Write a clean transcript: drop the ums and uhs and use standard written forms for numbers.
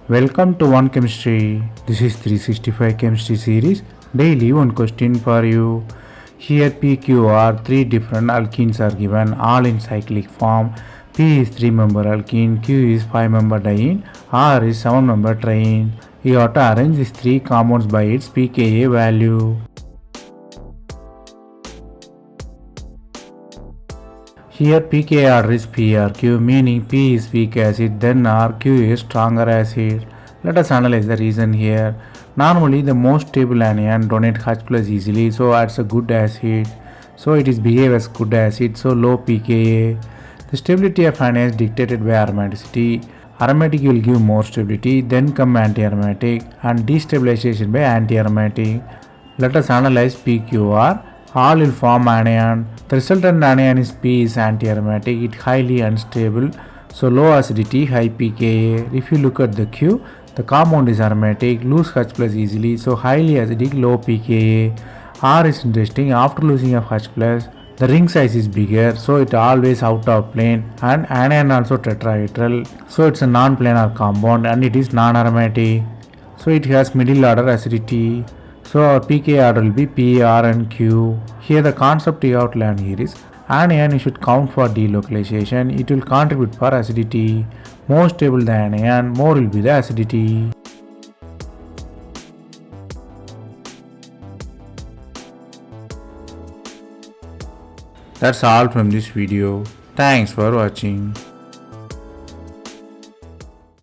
Welcome to One Chemistry. This is 365 Chemistry series. Daily one question for you. Here PQR, three different alkenes are given, all in cyclic form. P is 3-member alkene, Q is 5-member diene, R is 7-member triene. You have to arrange these three compounds by its pKa value. Here pKa order is PRQ, meaning P is weak acid, then RQ is stronger acid. Let us analyze the reason here. Normally the most stable anion donate H plus easily, so it's a good acid. So it is behave as good acid, so low pKa. The stability of anion is dictated by aromaticity. Aromatic will give more stability, then come anti-aromatic, and destabilization by anti-aromatic. Let us analyze PQR. All will form anion. The resultant anion is P is anti-aromatic, it highly unstable, so low acidity, high pKa. If you look at the Q, the compound is aromatic, lose H plus easily, so highly acidic, low pKa. R is interesting, after losing of H plus, the ring size is bigger, so it always out of plane, and anion also tetrahedral, so it's a non-planar compound and it is non-aromatic. So it has middle order acidity. So our pKa order will be P, R and Q. Here the concept you have to learn here is anion you should count for delocalization. It will contribute for acidity. More stable the anion, more will be the acidity. That's all from this video. Thanks for watching.